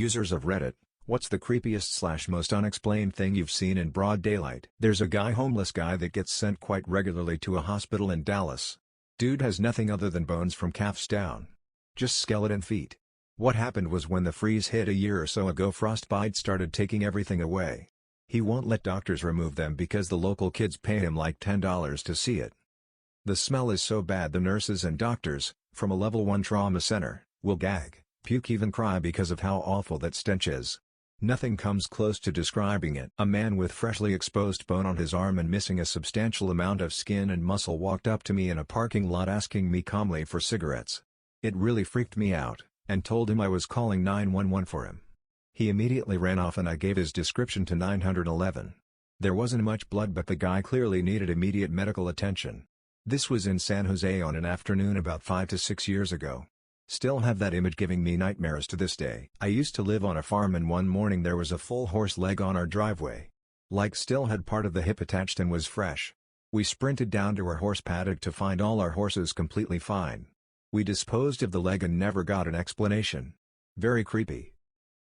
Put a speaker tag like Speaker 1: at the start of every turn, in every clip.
Speaker 1: Users of Reddit, what's the creepiest/most unexplained thing you've seen in broad daylight? There's a homeless guy that gets sent quite regularly to a hospital in Dallas. Dude has nothing other than bones from calves down. Just skeleton feet. What happened was when the freeze hit a year or so ago, frostbite started taking everything away. He won't let doctors remove them because the local kids pay him like $10 to see it. The smell is so bad the nurses and doctors, from a level 1 trauma center, will gag, puke, even cry because of how awful that stench is. Nothing comes close to describing it. A man with freshly exposed bone on his arm and missing a substantial amount of skin and muscle walked up to me in a parking lot asking me calmly for cigarettes. It really freaked me out, and told him I was calling 911 for him. He immediately ran off and I gave his description to 911. There wasn't much blood, but the guy clearly needed immediate medical attention. This was in San Jose on an afternoon about 5 to 6 years ago. Still have that image giving me nightmares to this day. I used to live on a farm and one morning there was a full horse leg on our driveway. Like still had part of the hip attached and was fresh. We sprinted down to our horse paddock to find all our horses completely fine. We disposed of the leg and never got an explanation. Very creepy.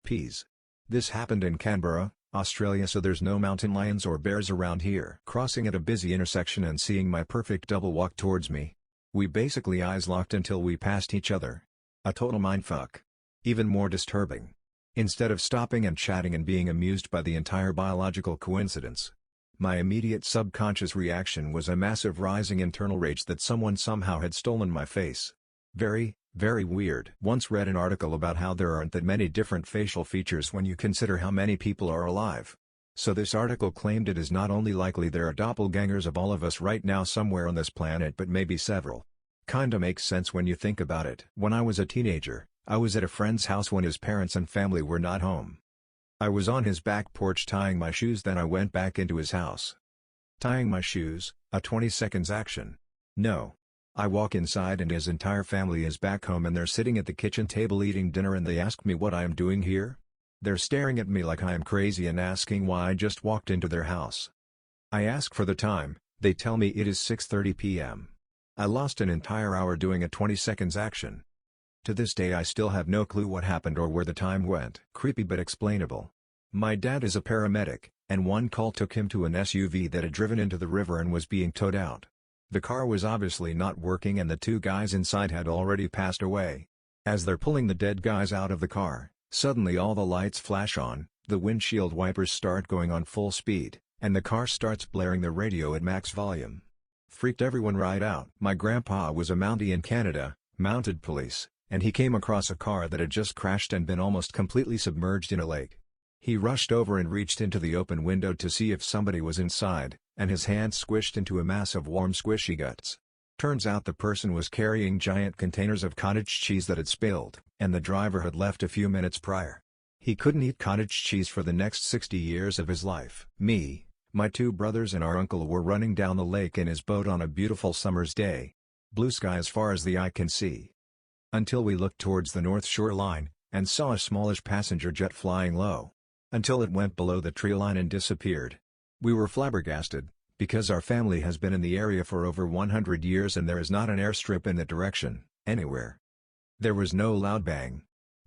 Speaker 1: Peas. This happened in Canberra, Australia, so there's no mountain lions or bears around here. Crossing at a busy intersection and seeing my perfect double walk towards me. We basically eyes locked until we passed each other. A total mindfuck. Even more disturbing. Instead of stopping and chatting and being amused by the entire biological coincidence, my immediate subconscious reaction was a massive rising internal rage that someone somehow had stolen my face. Very, very weird. Once read an article about how there aren't that many different facial features when you consider how many people are alive. So this article claimed it is not only likely there are doppelgangers of all of us right now somewhere on this planet, but maybe several. Kinda makes sense when you think about it. When I was a teenager, I was at a friend's house when his parents and family were not home. I was on his back porch tying my shoes, then I went back into his house. Tying my shoes, a 20 seconds action. No. I walk inside and his entire family is back home and they're sitting at the kitchen table eating dinner and they ask me what I am doing here. They're staring at me like I am crazy and asking why I just walked into their house. I ask for the time, they tell me it is 6:30 p.m. I lost an entire hour doing a 20 seconds action. To this day I still have no clue what happened or where the time went. Creepy but explainable. My dad is a paramedic, and one call took him to an SUV that had driven into the river and was being towed out. The car was obviously not working and the two guys inside had already passed away. As they're pulling the dead guys out of the car, suddenly all the lights flash on, the windshield wipers start going on full speed, and the car starts blaring the radio at max volume. Freaked everyone right out. My grandpa was a Mountie in Canada, mounted police, and he came across a car that had just crashed and been almost completely submerged in a lake. He rushed over and reached into the open window to see if somebody was inside, and his hand squished into a mass of warm squishy guts. Turns out the person was carrying giant containers of cottage cheese that had spilled, and the driver had left a few minutes prior. He couldn't eat cottage cheese for the next 60 years of his life. Me, my two brothers and our uncle were running down the lake in his boat on a beautiful summer's day. Blue sky as far as the eye can see. Until we looked towards the north shoreline, and saw a smallish passenger jet flying low. Until it went below the tree line and disappeared. We were flabbergasted, because our family has been in the area for over 100 years and there is not an airstrip in that direction, anywhere. There was no loud bang.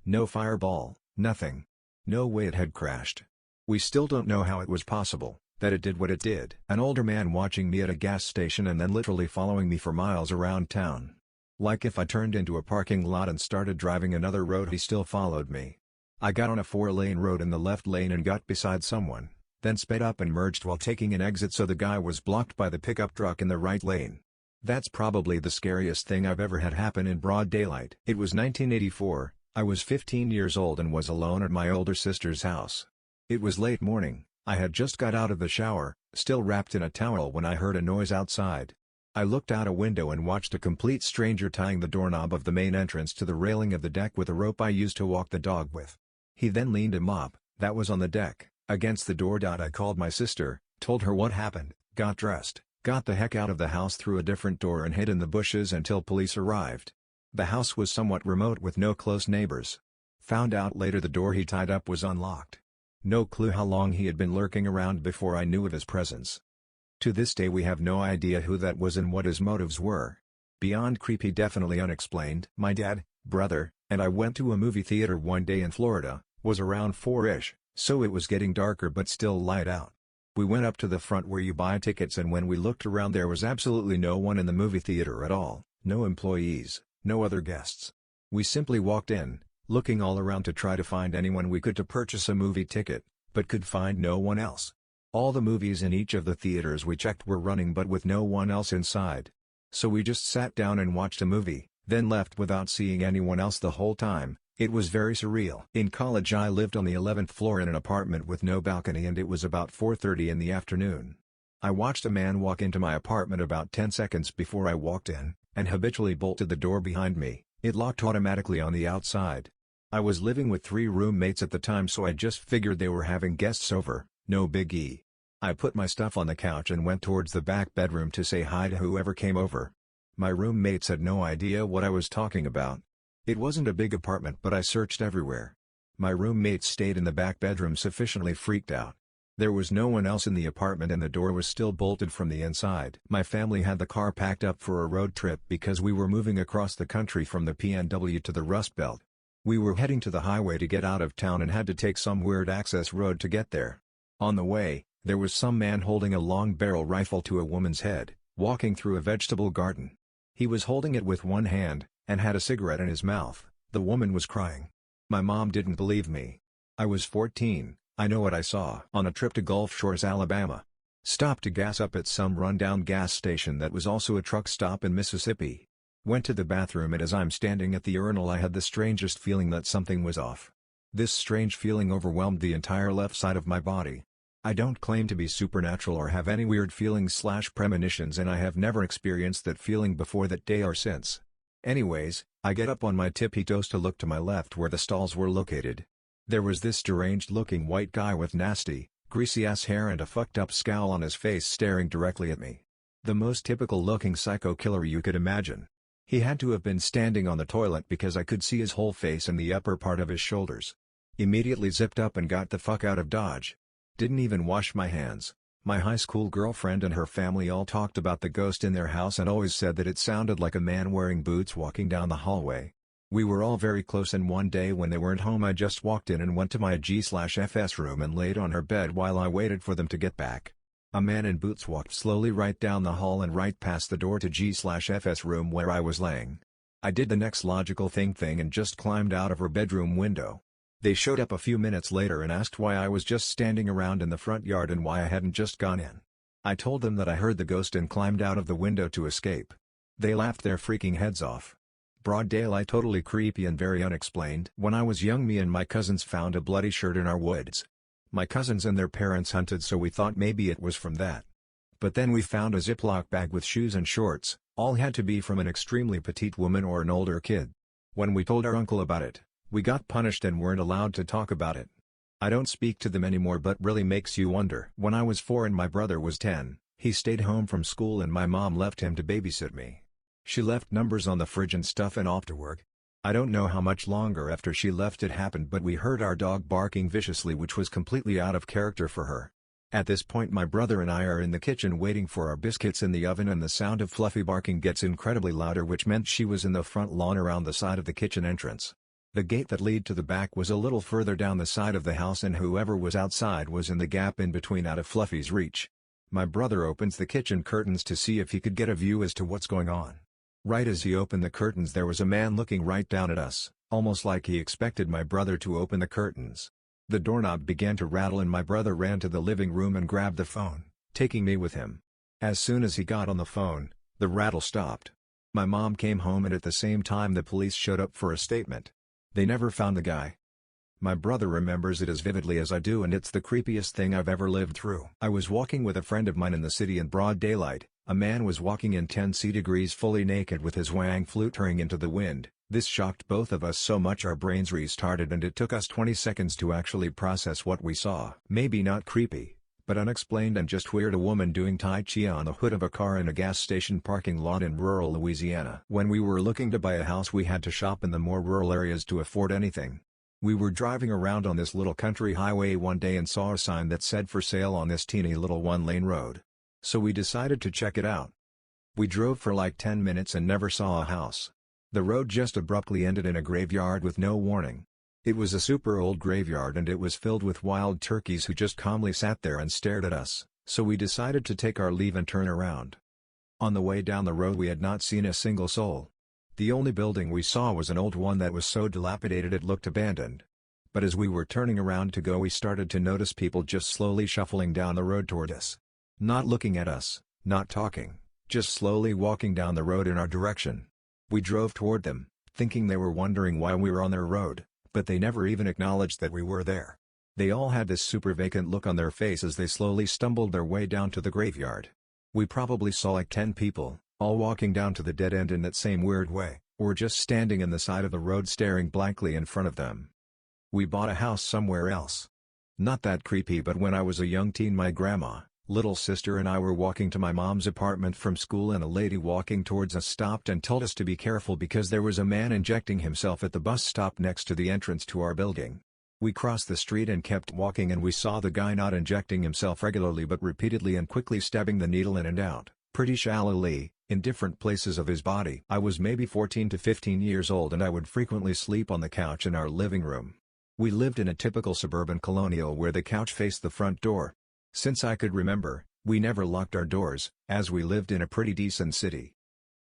Speaker 1: No fireball, nothing. No way it had crashed. We still don't know how it was possible, that it did what it did. An older man watching me at a gas station and then literally following me for miles around town. Like if I turned into a parking lot and started driving another road, he still followed me. I got on a 4-lane road in the left lane and got beside someone, then sped up and merged while taking an exit so the guy was blocked by the pickup truck in the right lane. That's probably the scariest thing I've ever had happen in broad daylight. It was 1984, I was 15 years old and was alone at my older sister's house. It was late morning, I had just got out of the shower, still wrapped in a towel when I heard a noise outside. I looked out a window and watched a complete stranger tying the doorknob of the main entrance to the railing of the deck with a rope I used to walk the dog with. He then leaned a mop, that was on the deck, against the door. I called my sister, told her what happened, got dressed, got the heck out of the house through a different door and hid in the bushes until police arrived. The house was somewhat remote with no close neighbors. Found out later the door he tied up was unlocked. No clue how long he had been lurking around before I knew of his presence. To this day we have no idea who that was and what his motives were. Beyond creepy, definitely unexplained. My dad, brother, and I went to a movie theater one day in Florida, Was around 4-ish, so it was getting darker but still light out. We went up to the front where you buy tickets, and when we looked around there was absolutely no one in the movie theater at all, no employees, no other guests. We simply walked in, looking all around to try to find anyone we could to purchase a movie ticket, but could find no one else. All the movies in each of the theaters we checked were running but with no one else inside. So we just sat down and watched a movie, then left without seeing anyone else the whole time. It was very surreal. In college I lived on the 11th floor in an apartment with no balcony, and it was about 4:30 in the afternoon. I watched a man walk into my apartment about 10 seconds before I walked in, and habitually bolted the door behind me. It locked automatically on the outside. I was living with 3 roommates at the time, so I just figured they were having guests over, no biggie. I put my stuff on the couch and went towards the back bedroom to say hi to whoever came over. My roommates had no idea what I was talking about. It wasn't a big apartment, but I searched everywhere. My roommates stayed in the back bedroom sufficiently freaked out. There was no one else in the apartment and the door was still bolted from the inside. My family had the car packed up for a road trip because we were moving across the country from the PNW to the Rust Belt. We were heading to the highway to get out of town and had to take some weird access road to get there. On the way, there was some man holding a long barrel rifle to a woman's head, walking through a vegetable garden. He was holding it with one hand, and had a cigarette in his mouth. The woman was crying. My mom didn't believe me. I was 14, I know what I saw. On a trip to Gulf Shores, Alabama. Stopped to gas up at some rundown gas station that was also a truck stop in Mississippi. Went to the bathroom, and as I'm standing at the urinal I had the strangest feeling that something was off. This strange feeling overwhelmed the entire left side of my body. I don't claim to be supernatural or have any weird feelings/premonitions, and I have never experienced that feeling before that day or since. Anyways, I get up on my tippy toes to look to my left where the stalls were located. There was this deranged-looking white guy with nasty, greasy-ass hair and a fucked-up scowl on his face staring directly at me. The most typical-looking psycho killer you could imagine. He had to have been standing on the toilet because I could see his whole face and the upper part of his shoulders. Immediately zipped up and got the fuck out of Dodge. Didn't even wash my hands. My high school girlfriend and her family all talked about the ghost in their house and always said that it sounded like a man wearing boots walking down the hallway. We were all very close, and one day when they weren't home I just walked in and went to my G/FS room and laid on her bed while I waited for them to get back. A man in boots walked slowly right down the hall and right past the door to G/FS room where I was laying. I did the next logical thing and just climbed out of her bedroom window. They showed up a few minutes later and asked why I was just standing around in the front yard and why I hadn't just gone in. I told them that I heard the ghost and climbed out of the window to escape. They laughed their freaking heads off. Broad daylight, totally creepy and very unexplained. When I was young, me and my cousins found a bloody shirt in our woods. My cousins and their parents hunted, so we thought maybe it was from that. But then we found a Ziploc bag with shoes and shorts, all had to be from an extremely petite woman or an older kid. When we told our uncle about it, we got punished and weren't allowed to talk about it. I don't speak to them anymore, but really makes you wonder. When I was 4 and my brother was 10, he stayed home from school and my mom left him to babysit me. She left numbers on the fridge and stuff and off to work. I don't know how much longer after she left it happened, but we heard our dog barking viciously, which was completely out of character for her. At this point my brother and I are in the kitchen waiting for our biscuits in the oven, and the sound of Fluffy barking gets incredibly louder, which meant she was in the front lawn around the side of the kitchen entrance. The gate that led to the back was a little further down the side of the house, and whoever was outside was in the gap in between, out of Fluffy's reach. My brother opens the kitchen curtains to see if he could get a view as to what's going on. Right as he opened the curtains, there was a man looking right down at us, almost like he expected my brother to open the curtains. The doorknob began to rattle and my brother ran to the living room and grabbed the phone, taking me with him. As soon as he got on the phone, the rattle stopped. My mom came home and at the same time the police showed up for a statement. They never found the guy. My brother remembers it as vividly as I do, and it's the creepiest thing I've ever lived through. I was walking with a friend of mine in the city in broad daylight. A man was walking in 10 degrees fully naked with his wang flute turning into the wind. This shocked both of us so much our brains restarted, and it took us 20 seconds to actually process what we saw. Maybe not creepy, but unexplained and just weird. A woman doing Tai Chi on the hood of a car in a gas station parking lot in rural Louisiana. When we were looking to buy a house, we had to shop in the more rural areas to afford anything. We were driving around on this little country highway one day and saw a sign that said for sale on this teeny little one-lane road. So we decided to check it out. We drove for like 10 minutes and never saw a house. The road just abruptly ended in a graveyard with no warning. It was a super old graveyard and it was filled with wild turkeys who just calmly sat there and stared at us, so we decided to take our leave and turn around. On the way down the road we had not seen a single soul. The only building we saw was an old one that was so dilapidated it looked abandoned. But as we were turning around to go we started to notice people just slowly shuffling down the road toward us. Not looking at us, not talking, just slowly walking down the road in our direction. We drove toward them, thinking they were wondering why we were on their road, but they never even acknowledged that we were there. They all had this super vacant look on their face as they slowly stumbled their way down to the graveyard. We probably saw like 10 people, all walking down to the dead end in that same weird way, or just standing in the side of the road staring blankly in front of them. We bought a house somewhere else. Not that creepy, but when I was a young teen my grandma, little sister and I were walking to my mom's apartment from school and a lady walking towards us stopped and told us to be careful because there was a man injecting himself at the bus stop next to the entrance to our building. We crossed the street and kept walking and we saw the guy not injecting himself regularly but repeatedly and quickly stabbing the needle in and out, pretty shallowly, in different places of his body. I was maybe 14 to 15 years old and I would frequently sleep on the couch in our living room. We lived in a typical suburban colonial where the couch faced the front door. Since I could remember, we never locked our doors, as we lived in a pretty decent city.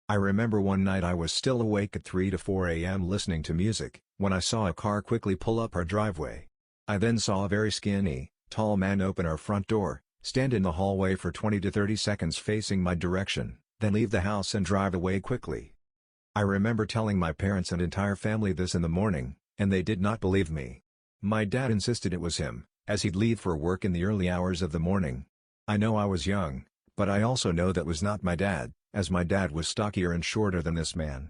Speaker 1: I remember one night I was still awake at 3 to 4 a.m. listening to music, when I saw a car quickly pull up our driveway. I then saw a very skinny, tall man open our front door, stand in the hallway for 20 to 30 seconds facing my direction, then leave the house and drive away quickly. I remember telling my parents and entire family this in the morning, and they did not believe me. My dad insisted it was him, as he'd leave for work in the early hours of the morning. I know I was young, but I also know that was not my dad, as my dad was stockier and shorter than this man.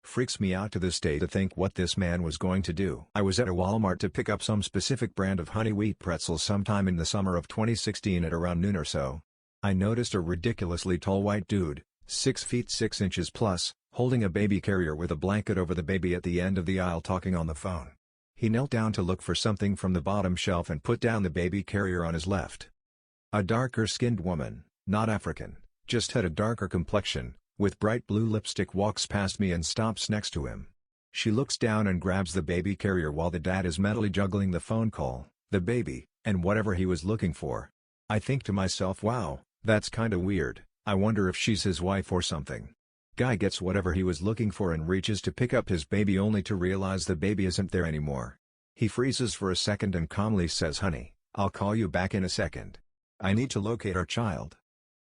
Speaker 1: Freaks me out to this day to think what this man was going to do. I was at a Walmart to pick up some specific brand of honey wheat pretzels sometime in the summer of 2016 at around noon or so. I noticed a ridiculously tall white dude, 6 feet 6 inches plus, holding a baby carrier with a blanket over the baby at the end of the aisle talking on the phone. He knelt down to look for something from the bottom shelf and put down the baby carrier on his left. A darker-skinned woman, not African, just had a darker complexion, with bright blue lipstick walks past me and stops next to him. She looks down and grabs the baby carrier while the dad is mentally juggling the phone call, the baby, and whatever he was looking for. I think to myself, wow, that's kinda weird, I wonder if she's his wife or something. Guy gets whatever he was looking for and reaches to pick up his baby only to realize the baby isn't there anymore. He freezes for a second and calmly says, "Honey, I'll call you back in a second. I need to locate our child."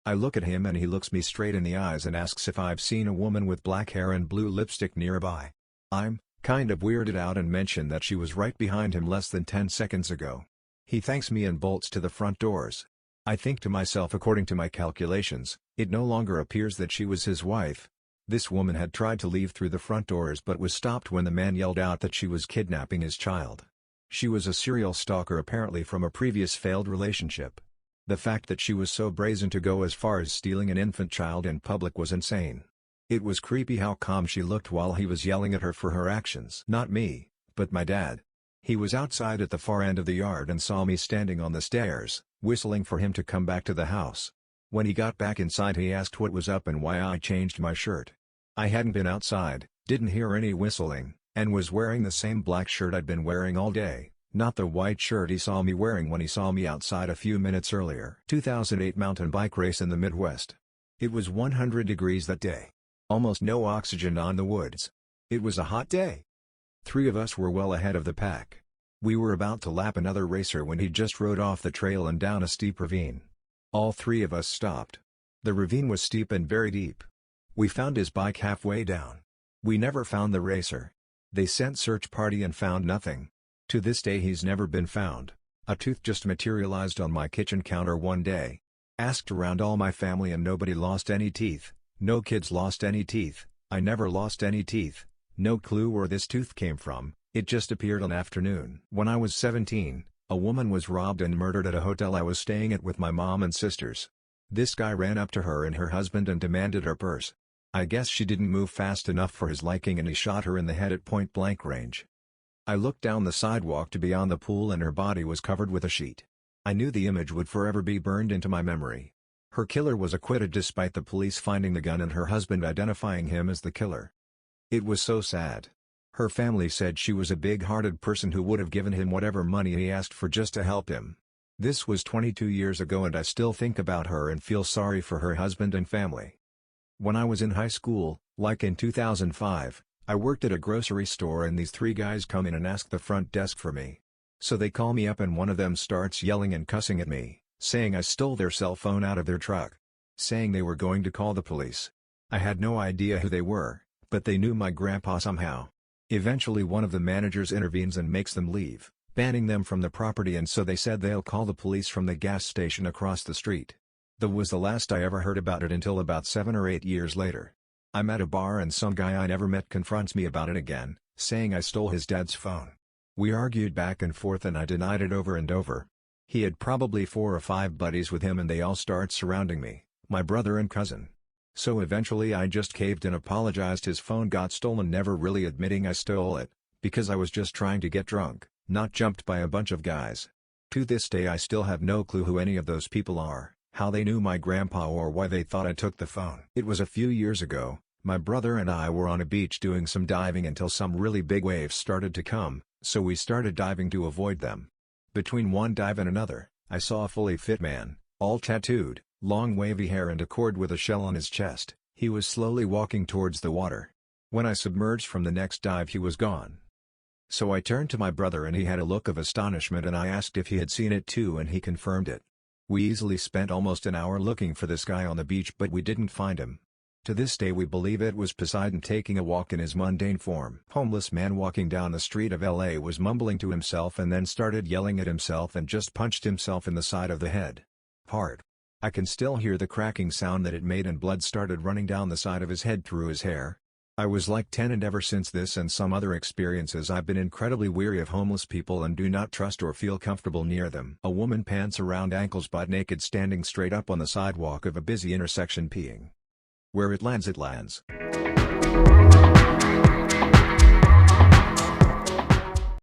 Speaker 1: I look at him and he looks me straight in the eyes and asks if I've seen a woman with black hair and blue lipstick nearby. I'm kind of weirded out and mention that she was right behind him less than 10 seconds ago. He thanks me and bolts to the front doors. I think to myself, according to my calculations, it no longer appears that she was his wife. This woman had tried to leave through the front doors but was stopped when the man yelled out that she was kidnapping his child. She was a serial stalker apparently from a previous failed relationship. The fact that she was so brazen to go as far as stealing an infant child in public was insane. It was creepy how calm she looked while he was yelling at her for her actions. Not me, but my dad. He was outside at the far end of the yard and saw me standing on the stairs, whistling for him to come back to the house. When he got back inside he asked what was up and why I changed my shirt. I hadn't been outside, didn't hear any whistling, and was wearing the same black shirt I'd been wearing all day, not the white shirt he saw me wearing when he saw me outside a few minutes earlier. 2008 mountain bike race in the Midwest. It was 100 degrees that day. Almost no oxygen on the woods. It was a hot day. 3 of us were well ahead of the pack. We were about to lap another racer when he just rode off the trail and down a steep ravine. All 3 of us stopped. The ravine was steep and very deep. We found his bike halfway down. We never found the racer. They sent search party and found nothing. To this day he's never been found. A tooth just materialized on my kitchen counter one day. Asked around all my family and nobody lost any teeth. No kids lost any teeth. I never lost any teeth. No clue where this tooth came from, it just appeared one afternoon. When I was 17, a woman was robbed and murdered at a hotel I was staying at with my mom and sisters. This guy ran up to her and her husband and demanded her purse. I guess she didn't move fast enough for his liking and he shot her in the head at point-blank range. I looked down the sidewalk to beyond the pool and her body was covered with a sheet. I knew the image would forever be burned into my memory. Her killer was acquitted despite the police finding the gun and her husband identifying him as the killer. It was so sad. Her family said she was a big-hearted person who would have given him whatever money he asked for just to help him. This was 22 years ago and I still think about her and feel sorry for her husband and family. When I was in high school, like in 2005, I worked at a grocery store and these three guys come in and ask the front desk for me. So they call me up and one of them starts yelling and cussing at me, saying I stole their cell phone out of their truck. Saying they were going to call the police. I had no idea who they were, but they knew my grandpa somehow. Eventually one of the managers intervenes and makes them leave, banning them from the property, and so they said they'll call the police from the gas station across the street. That was the last I ever heard about it until about 7 or 8 years later. I'm at a bar and some guy I never met confronts me about it again, saying I stole his dad's phone. We argued back and forth and I denied it over and over. He had probably 4 or 5 buddies with him and they all start surrounding me, my brother and cousin. So eventually I just caved and apologized. His phone got stolen, never really admitting I stole it, because I was just trying to get drunk, not jumped by a bunch of guys. To this day I still have no clue who any of those people are, how they knew my grandpa or why they thought I took the phone. It was a few years ago. My brother and I were on a beach doing some diving until some really big waves started to come, so we started diving to avoid them. Between one dive and another, I saw a fully fit man, all tattooed, long wavy hair and a cord with a shell on his chest. He was slowly walking towards the water. When I submerged from the next dive he was gone. So I turned to my brother and he had a look of astonishment and I asked if he had seen it too and he confirmed it. We easily spent almost an hour looking for this guy on the beach but we didn't find him. To this day we believe it was Poseidon taking a walk in his mundane form. Homeless man walking down the street of LA was mumbling to himself and then started yelling at himself and just punched himself in the side of the head. Hard. I can still hear the cracking sound that it made and blood started running down the side of his head through his hair. I was like 10 and ever since this and some other experiences I've been incredibly weary of homeless people and do not trust or feel comfortable near them. A woman pants around ankles butt naked standing straight up on the sidewalk of a busy intersection peeing. Where it lands it lands.